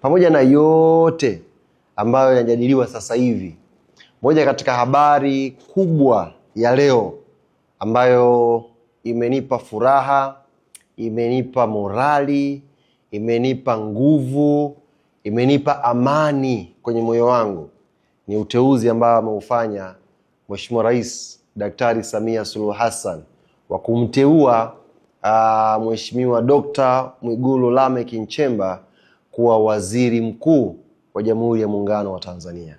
Pamoja na yote ambayo yanajadiliwa sasa hivi, moja katika habari kubwa ya leo ambayo imenipa furaha, imenipa morali, imenipa nguvu, imenipa amani kwenye moyo wangu ni uteuzi ambao ameufanya Mheshimiwa Rais Daktari Samia Suluhu Hassan wa kumteua Mheshimiwa Dr. Mwigulu Lameck Nchemba kuwa waziri mkuu wa Jamhuri ya Muungano wa Tanzania.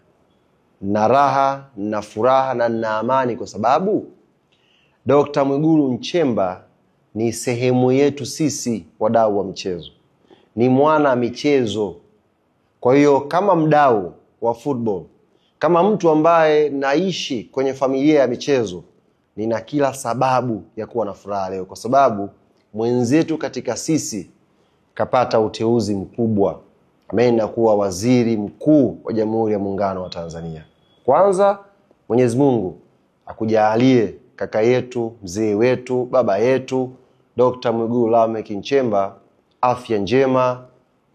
Na raha, na furaha na na amani kwa sababu Dr. Mwigulu Nchemba ni sehemu yetu sisi wadau wa michezo. Ni mwana michezo. Kwa hiyo kama mdau wa football, kama mtu ambaye naishi kwenye familia ya michezo, nina kila sababu ya kuwa na furaha leo kwa sababu mwenzetu katika sisi kapata uteuzi mkubwa. Ameenda kuwa waziri mkuu wa Jamhuri ya Muungano wa Tanzania. Kwanza Mwenyezi Mungu akujalie kaka yetu, mzee wetu, baba yetu Dr. Mwigulu Lameck Nchemba afya njema,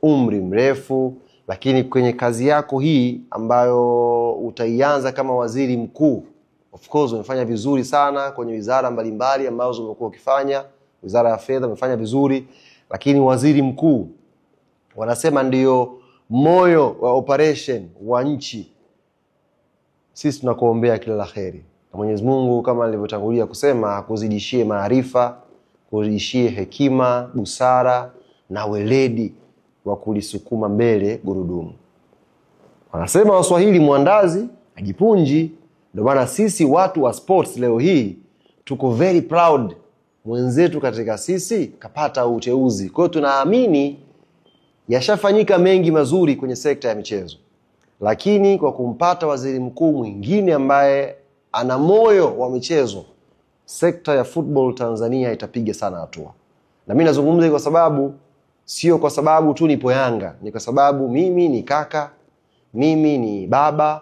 umri mrefu, lakini kwenye kazi yako hii ambayo utaianza kama waziri mkuu, of course umefanya vizuri sana kwenye wizara mbalimbali ambazo umekuwa ukifanya. Wizara ya Fedha umefanya vizuri, lakini waziri mkuu wanasema ndio moyo wa operation wa nchi. Sisi tunakuombea kila laheri. Na Mwenyezi Mungu kama nilivyotangulia kusema akuzidishie maarifa, kuzidishie hekima, busara na weledi wa kulisukuma mbele gurudumu. Wanasema Waswahili mwandazi ajipunji. Ndio maana sisi watu wa sports leo hii tuko very proud. Mwenzetu katika sisi kapata uteuzi. Kwa hiyo tunaamini yashafanyika mengi mazuri kwenye sekta ya michezo. Lakini kwa kumpata waziri mkuu mwingine ambaye ana moyo wa michezo, sekta ya football Tanzania itapiga sana hatua. Na mimi nazungumza kwa sababu sio kwa sababu tu nipo Yanga, ni kwa sababu mimi ni kaka, mimi ni baba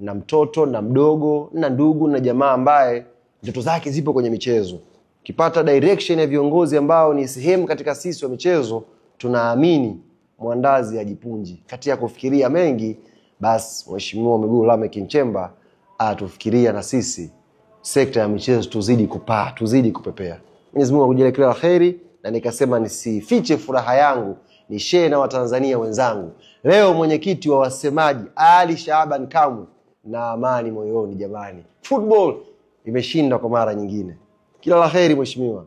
na mtoto na mdogo na ndugu na jamaa ambaye ndoto zake zipo kwenye michezo. Kipata direction ya viongozi ambao ni sehemu katika sisi wa michezo, tunaamini mwandazi ajipunji. Kati ya kufikiria mengi, basi Mheshimiwa Mwigulu Lameck Nchemba atufikiria na sisi sekta ya michezo tuzidi kupaa, tuzidi kupepea. Mwenyezi Mungu akujalie kila laheri, na nikasema nisifiche furaha yangu, ni share na Watanzania wenzangu. Leo mwenyekiti wa wasemaji Ali Shaaban Kamwe na amani moyoni jamani. Football imeshinda kwa mara nyingine. Kila laheri mheshimiwa.